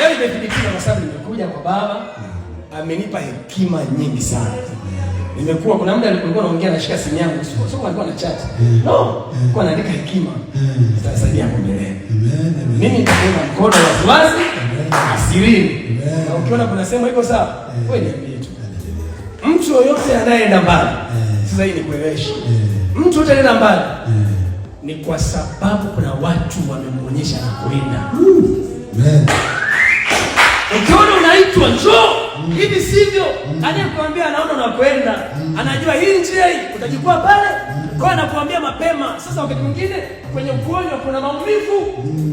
leo imethibitishwa kwa sababu nimekuja kwa baba, amenipa hekima nyingi sana. Nimekuwa kuna muda alikuwa anaongea anashika simu yangu, sio alikuwa na chat. No, alikuwa anaandika hekima. Zitasaidia hapo mbele. Mimi nitakuwa mkono wazi asirini. Na ukiona kuna sema iko sawa, wewe niambie tu. Mtu yoyote anayeenda mbali, sasa hii ni kuelewesha. Mtu yote anayeenda mbali ni kwa sababu kuna watu wamemuonyesha na kuenda. Amen. Ukiona unaitwa njoo, hivi sivyo, anayekwambia anaona unakwenda, anajua hii njia hii utajikua pale, kwa anakuambia mapema. Sasa wakati mwingine kwenye ugonjwa kuna maumivu,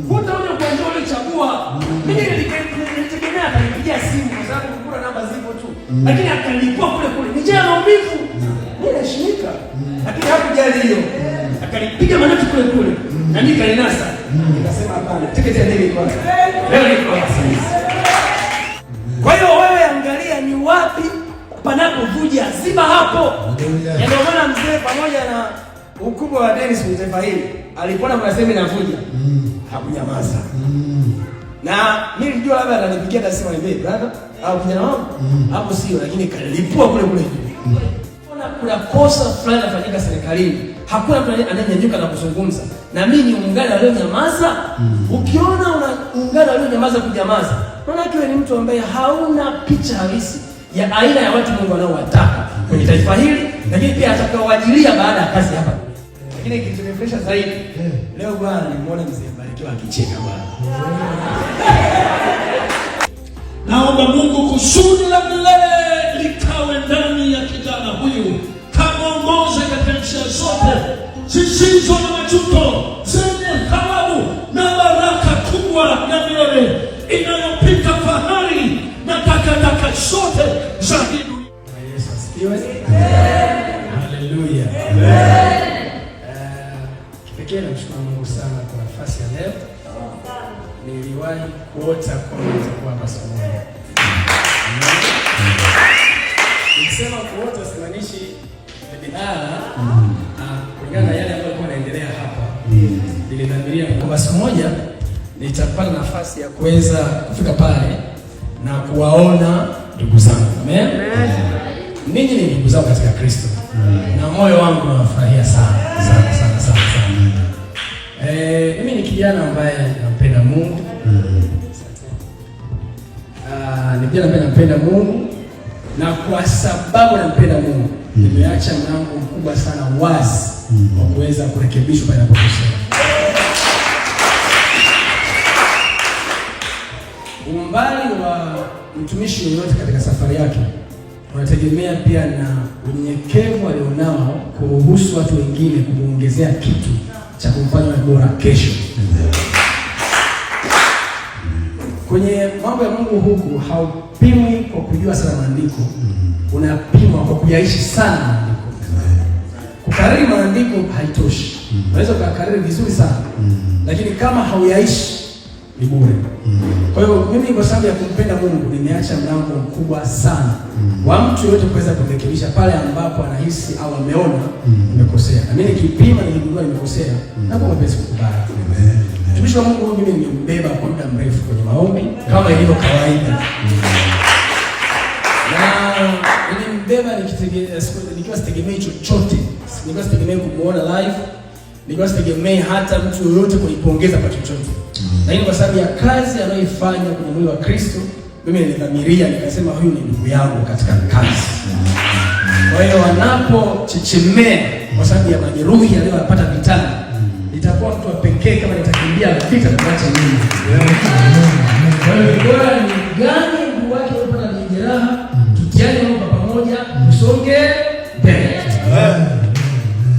hutaona ugonjwa ulichagua. Mimi nilitegemea atanipigia simu kwa sababu kuna namba zipo tu, lakini akalipua kule kule, ni njia ya maumivu. Mimi nashirika, lakini hakujali hiyo, akanipiga manati kule kule, na mimi kalinasa. Nikasema hapana, tiketi ya ndege kwanza, leo niko hapa. Kwa hiyo wewe angalia ni wapi panapovuja, ziba hapo. Ndio maana mzee pamoja na ukubwa wa Dennis kwenye taifa hili alipoona kuna sehemu inavuja, hakunyamaza. Na mimi nilijua labda ananipigia na sema hivi, brother au kijana wangu, hapo sio, lakini kalipua kule kule. Kuna kosa fulani linafanyika serikalini, hakuna mtu anayenyanyuka na kuzungumza. Na mimi ni ungana leo nyamaza. Ukiona unaungana leo nyamaza kunyamaza, maana wewe ni mtu ambaye hauna picha halisi ya aina ya watu Mungu anaowataka kwenye taifa hili, lakini pia atakaowajilia baada ya kazi hapa. Lakini kilichonifresha zaidi leo bwana, nimeona mzee Barikiwa akicheka bwana. Naomba Mungu kusudi la milele likawe ndani ya kijana huyu, kamuongoze katika njia zote zisizo na majuto, zenye thawabu na baraka kubwa ya milele inayopita fahari na takataka zote za hii dunia. Yesu asifiwe. Haleluya. Kipekee namshukuru Mungu sana kwa nafasi ya leo. Niliwahi kuota kwamba nitakuwa hapa siku moja. Nikisema kuota simaanishi bidhaa, kulingana na yale ambayo yalikuwa yanaendelea hapa. Nilidhamiria kwamba siku moja nitapata nafasi ya kuweza kufika pale na kuwaona ndugu zangu. Amen. Ninyi ni ndugu zangu katika Kristo. Na moyo wangu unafurahia sana. Mimi ni kijana ambaye nampenda Mungu. Ni kijana ambaye nampenda Mungu, na kwa sababu nampenda Mungu nimeacha mlango mkubwa sana wazi wa kuweza kurekebishwa pale ninapokosea. Umbali wa mtumishi yoyote katika safari yake unategemea pia na unyenyekevu alionao kuruhusu watu wengine kumuongezea kitu cha kumfanya bora kesho. Kwenye mambo ya Mungu huku haupimwi kwa kujua sana maandiko, unapimwa kwa kuyaishi sana maandiko. Kukariri maandiko haitoshi. Unaweza kukariri vizuri sana, lakini kama hauyaishi ni bure. Kwa hiyo mimi kwa sababu ya kumpenda Mungu nimeacha mlango mkubwa sana wa mtu yote kuweza kurekebisha pale ambapo anahisi au ameona nimekosea. Na mimi nikipima niligundua nimekosea, na kwa mapesi kukubali. Mtumishi wa Mungu mimi nimembeba kwa muda mrefu kwenye maombi kama ilivyo kawaida. Na nilimbeba nikiwa sitegemei chochote. Nikiwa sitegemei kumuona live. Nikiwa sitegemei hata mtu yoyote kunipongeza kwa chochote. Lakini kwa sababu ya kazi anayoifanya kwenye mwili wa Kristo, mimi nilidhamiria nikasema huyu ni ndugu yangu katika kazi. Kwa hiyo wanapochechemea kwa sababu ya majeruhi aliyopata vitani, nitakuwa mtu wa pekee kama nitakimbia vita na kuacha mimi. Kwa hiyo bora ni gani ndugu wake aliyopata majeraha, tutiane kwa pamoja, usonge mbele.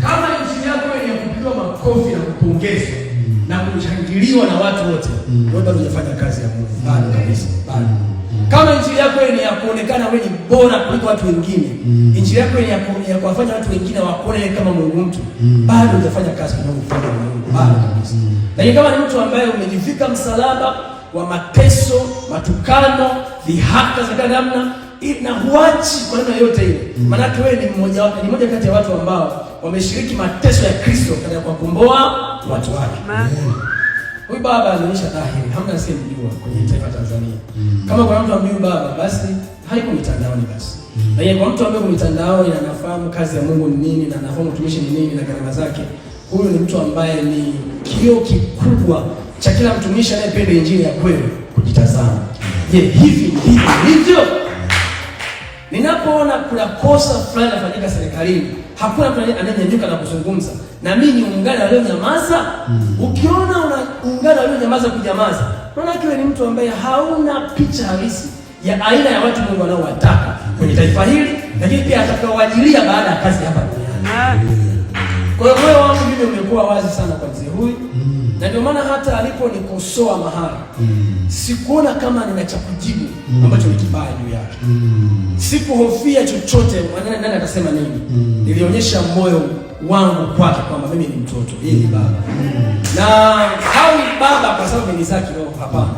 Kama nchi yako ni ya kupigiwa makofi na kupongezwa na kushangiliwa na watu wote, wewe bado hujafanya kazi ya Mungu. Bado kabisa, bado. Kama nchi yako ni ya kuonekana wewe ni bora kuliko watu wengine, nchi yako ni ya kuwafanya watu wengine wakuone kama Mungu mtu, bado hujafanya kazi kwa Mungu, bado kabisa. Lakini kama ni mtu ambaye umejivika msalaba wa mateso, matukano, dhihaka za namna na huachi kwa namna yote ile, maana wewe ni mmoja kati ya watu ambao wameshiriki mateso ya Kristo katika kukomboa watu wake. Huyu baba anaonyesha dhahiri, hamna asiyemjua kwenye taifa Tanzania. Tanzania. Kama kuna mtu ambaye baba basi haiko mitandaoni basi. Na kwa mtu ambaye mitandaoni na anafahamu kazi ya Mungu ni nini na anafahamu utumishi ni nini na gharama zake, huyo ni mtu ambaye ni kioo kikubwa cha kila mtumishi anayependa injili ya kweli kujitazama. Je, hivi ndivyo? Ninapoona kuna kosa fulani linafanyika serikalini, hakuna mtu anayenyanyuka na kuzungumza. Na mimi ni ungana leo nyamaza. Ukiona ungana leo nyamaza kunyamaza, unaona kiwe ni mtu ambaye hauna picha halisi ya aina ya watu Mungu anaowataka kwenye taifa hili, lakini pia atakaowajilia baada ya kazi hapa duniani. Kwa hiyo moyo wangu mimi umekuwa wazi sana kwa mzee huyu. Na ndio maana hata aliponikosoa mahali, sikuona kama nina cha kujibu ambacho ni kibaya juu yake. Sikuhofia chochote nani atasema nini. Nilionyesha moyo wangu kwake kwamba mimi ni mtoto, yeye ni baba. Na hau baba kwa sababu ni zake roho, hapana.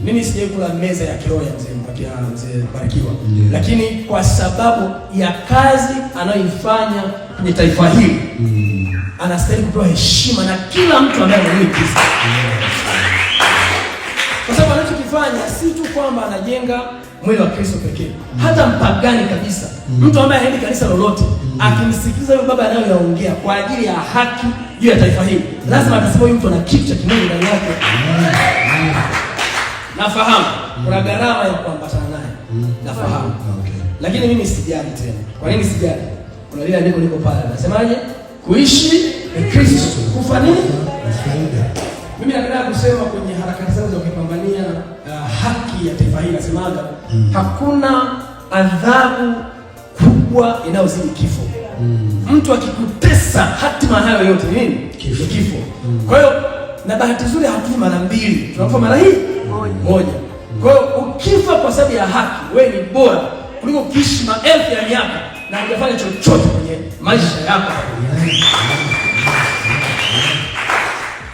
Mimi sijakula meza ya kiroho ya mzee Barikiwa. Lakini kwa sababu ya kazi anayoifanya kwenye taifa hili, anastahili kupewa heshima na kila mtu ambaye anaamini Kristo. Kwa sababu anachokifanya si tu kwamba anajenga mwili wa Kristo pekee. Hata mpagani kabisa, mtu ambaye haendi kanisa lolote, akimsikiliza yule baba anayoyaongea kwa ajili ya haki juu ya taifa hili, lazima atasema huyu mtu ana kitu cha kimungu ndani yake. Nafahamu kuna gharama ya kuambatana naye. Nafahamu. Lakini mimi sijali tena. Kwa nini sijali? Kuna lile andiko liko pale. Nasemaje? Kuishi ni Kristo, kufa nini? Mimi napenda kusema kwenye harakati zangu za kupambania haki ya taifa hili, nasemaga hakuna adhabu kubwa inayozidi kifo. Mtu akikutesa hatima hayo yote nini? Kifo. Kwa hiyo na bahati nzuri hatufi mara mbili, tunakufa mara hii moja. Kwa hiyo ukifa kwa sababu ya haki, wewe ni bora kuliko kuishi maelfu ya miaka na hujafanya chochote kwenye maisha yako.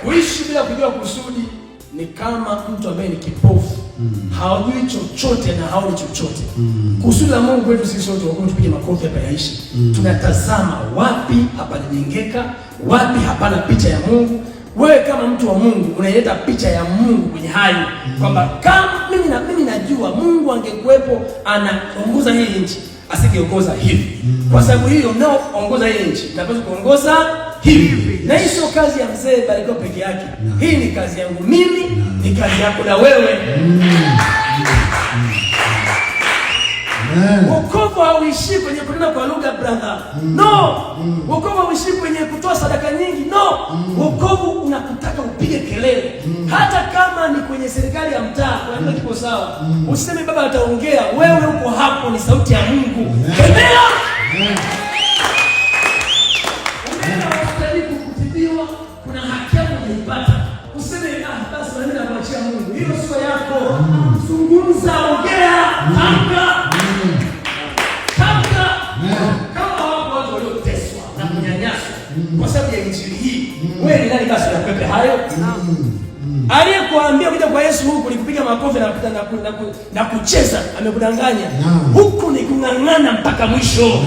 Kuishi bila kujua kusudi ni kama mtu ambaye ni kipofu. Hajui chochote na haoni chochote. Kusudi la Mungu kwetu sisi sote wakati tupige makofi hapa yaishi. Tunatazama wapi hapanajengeka, wapi hapana picha ya Mungu. Wewe kama mtu wa Mungu unaileta picha ya Mungu kwenye hali kwamba kama mimi najua Mungu angekuepo anaongoza hii nchi, asingeongoza hivi. Kwa sababu hiyo mnaoongoza hii nchi napaswa kuongoza hivi. Na hii sio kazi ya mzee Barikiwa peke yake. Hii ni kazi yangu mimi, ni kazi yako na wewe. Wokovu hauishi kwenye kunena kwa lugha brother. No. Wokovu hauishi kwenye kutoa sadaka nyingi. No. Wokovu unakutaka upige kelele. Hata kama ni kwenye serikali ya mtaa, kwa nini kiko sawa? Usiseme baba ataongea, wewe uko hapo, ni sauti ya Mungu. Kemea. Unastahili kukutibiwa, kuna haki yako unaipata. Useme basi mimi namwachia Mungu. Hiyo sio yako. Zungumza, ongea, tamka. Kama wako watu walioteswa na kunyanyaswa kwa sababu ya injili hii, wewe ni nani basi unapepe hayo? Aliyekuambia kuja kwa Yesu huku ni kupiga makofi na kucheza, amekudanganya. Huku ni kung'ang'ana mpaka mwisho.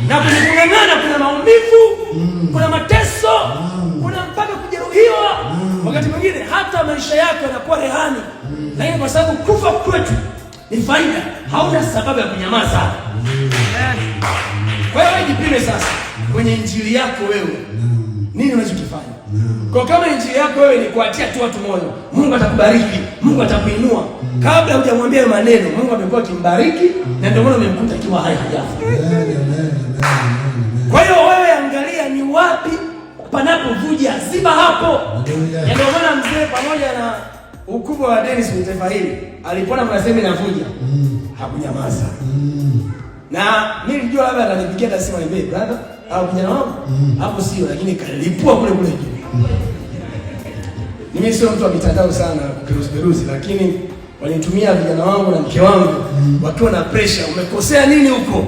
Na kwenye kung'ang'ana kuna maumivu, kuna mateso, kuna mpaka kujeruhiwa. Wakati mwingine hata maisha yako yanakuwa rehani. Lakini kwa sababu kufa kwetu ni faida, hauna sababu ya kunyamaza. Kwa hiyo jipime sasa kwenye injili yako wewe. Nini unachokifanya? Kwa kama injili yako wewe ni kuatia tu watu moyo, Mungu atakubariki, Mungu atakuinua. Kabla hujamwambia maneno, Mungu amekuwa akimbariki na ndio maana umemkuta akiwa hai hajafa. Kwa hiyo wewe angalia ni wapi panapovuja, ziba hapo. Ndio maana mzee pamoja na ukubwa wa Dennis kwenye taifa hili, alipoona mnasema inavuja, hakunyamaza. Na mimi nilijua labda atanipigia tasema niambie brother au kijana wangu hapo sio, lakini kalipua kule juu. Mimi sio mtu wa mitandao sana kuperuzi, lakini walitumia vijana wangu na mke wangu wakiwa na pressure, umekosea nini huko?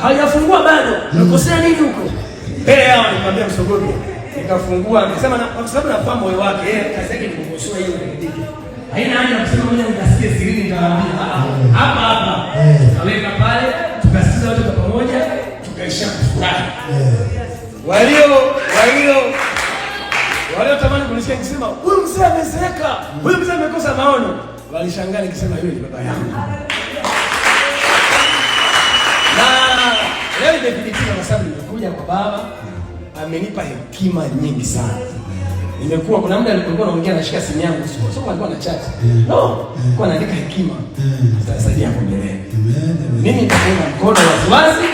Hajafungua bado. Umekosea nini huko? Mbele yao nikamwambia msogope. Nikafungua nikasema kwa sababu nafahamu moyo wake, yeye kazi yake ni kukosoa hiyo kidiki. Haina haja kusema mimi nikasikie sirini nitawaambia. Hapa. Kaweka pale, tukasikiza wote kwa pamoja, tukaisha kufurahi. Walio tamani kunisikia nikisema, "Huyu mzee amezeeka, huyu mzee amekosa maono." Walishangaa nikisema yule ni baba yangu. Na leo nimepitikia kwa sababu nimekuja kwa baba, amenipa hekima nyingi sana. Nimekuwa kuna muda alikuwa anaongea nashika simu yangu, sio alikuwa na chat. No, alikuwa anaandika hekima. Zitasaidia hapo mbele. Mimi nitakuwa mkono waziwazi,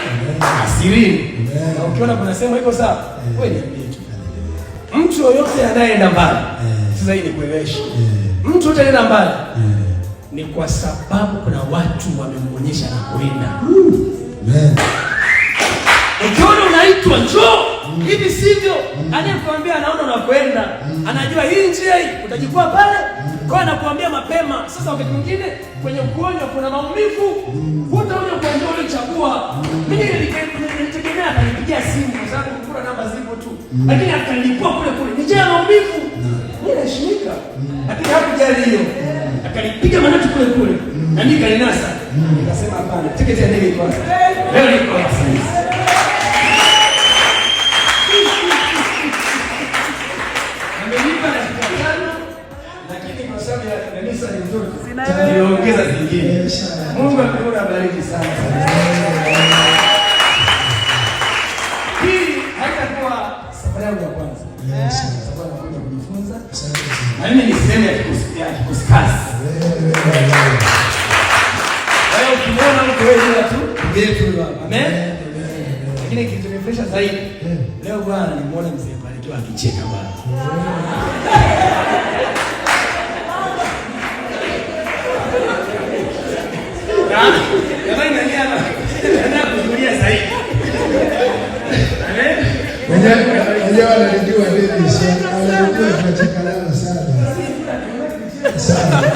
asirini. Na ukiona kuna sema iko sawa, wewe niambie tu. Mtu yoyote anayeenda mbali, sasa hii ni kuelewesha. Mtu yoyote anayeenda mbali ni kwa sababu kuna watu wamemonyesha na kuenda. Amen. Ukiona unaitwa njoo, hivi sivyo, anayekwambia anaona unakwenda, anajua hii njia hii utajikua pale, kwa anakuambia mapema. Sasa wakati mwingine kwenye ugonjwa kuna maumivu, hutaona kwa njoo ulichagua. Mimi nilitegemea atanipigia simu kwa sababu kuna namba zipo tu. Lakini akanilipua kule kule. Ni njia ya maumivu. Mimi nashimika. Lakini hakujali hiyo. Akanipiga manati kule kule. Na mimi kalinasa. Nikasema hapana, tiketi ya ndege kwanza. Leo niko hapa. Niongeza zingine. Mungu akubariki sana. Hii haitakuwa safari yangu ya kwanza. Sababu nakuja kujifunza. Na mimi ni sehemu ya kikusikasi. Wewe ukiona mtu wewe tu, ngetu hapa. Amen. Lakini kitu kinifurahisha zaidi. Leo bwana nimeona mzee Barikiwa akicheka bwana. Jamani nani hapa? Nataka kujulia zaidi. Amen. Wenyewe wanajua nini sasa? Wanajua tunacheka nao sana. Sana.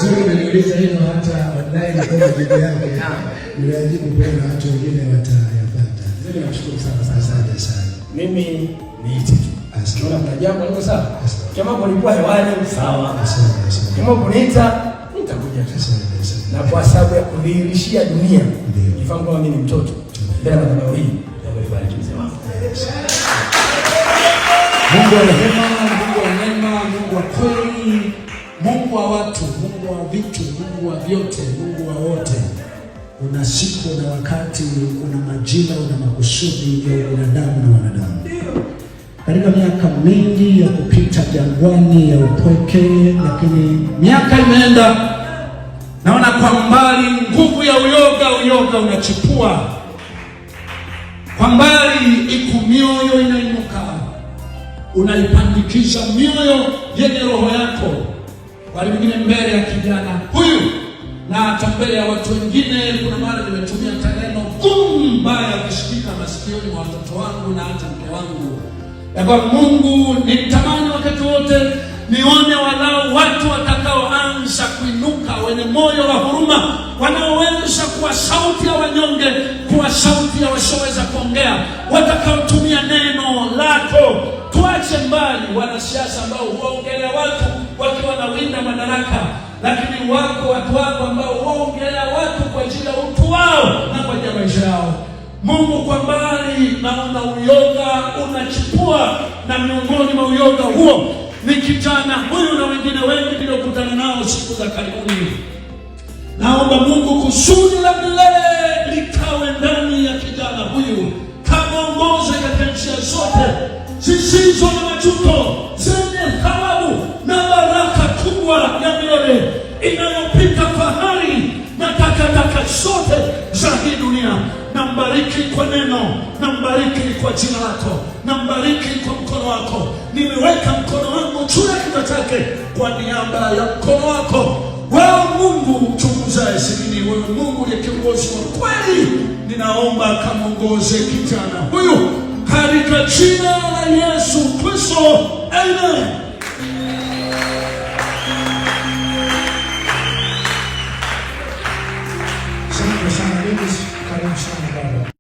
Zuri niliuliza hilo hata online kwa jibu yake. Nilijibu kwa watu wengine watayapata. Zuri nashukuru sana. Asante sana. Mimi niite tu. Asante. Kuna jambo liko sawa? Kama mlikuwa hewani sawa. Asante. Kama kuniita nitakuja. Na kwa sababu ya kudhihirishia dunia, nifahamu kama mimi ni mtoto. Mbele ya madhabahu hii, nitakubariki mzee wangu. Mungu wa rehema, Mungu wa neema, Mungu wa kweli, Mungu wa watu, Mungu wa vitu, Mungu wa vyote, Mungu wa wote. Una siku na wakati, una majira, una makusudi ya binadamu na wanadamu. Katika miaka mingi ya kupita jangwani ya upweke, lakini miaka imeenda, naona kwa mbali nguvu ya uyoga unachipua. Kwa mbali iko mioyo inainuka, unaipandikisha mioyo yenye roho yako. Wale wengine mbele ya kijana huyu na hata mbele ya watu wengine. Kuna mara nimetumia neno gumu mbaya kushikika masikioni mwa watoto wangu na hata mke wangu, ya kwa Mungu nitamani wakati wote nione walau watu watakaoanza kuinuka, wenye moyo wa huruma, wanaoweza kuwa sauti ya wanyonge, kuwa sauti ya wasioweza kuongea, watakaotumia neno lako. Tuache mbali wanasiasa ambao huongelea watu wakiwa na winda madaraka, lakini wako watu wako ambao huongelea watu kwa ajili ya utu wao na kwa ajili ya maisha yao. Mungu, kwa mbali naona uyoga unachipua, na miongoni mwa uyoga huo ni kijana huyu na wengine wengi niliokutana nao siku za karibuni. Naomba Mungu kusudi la milele likawe ndani ya kijana huyu, kamuongoze katika njia zote zisizo na majuto, zenye thawabu na baraka kubwa ya milele inayopita fahari na takataka zote za hii dunia. Nambariki kwa neno, nambariki kwa jina lako, nambariki kwa mkono wako. Nimeweka mkono wangu juu ya kichwa chake kwa niaba ya mkono wako. Wewe Mungu mchunguzaye sirini, wewe Mungu ni kiongozi wa kweli, ninaomba kamuongoze kijana huyu katika jina la Yesu Kristo. Amen.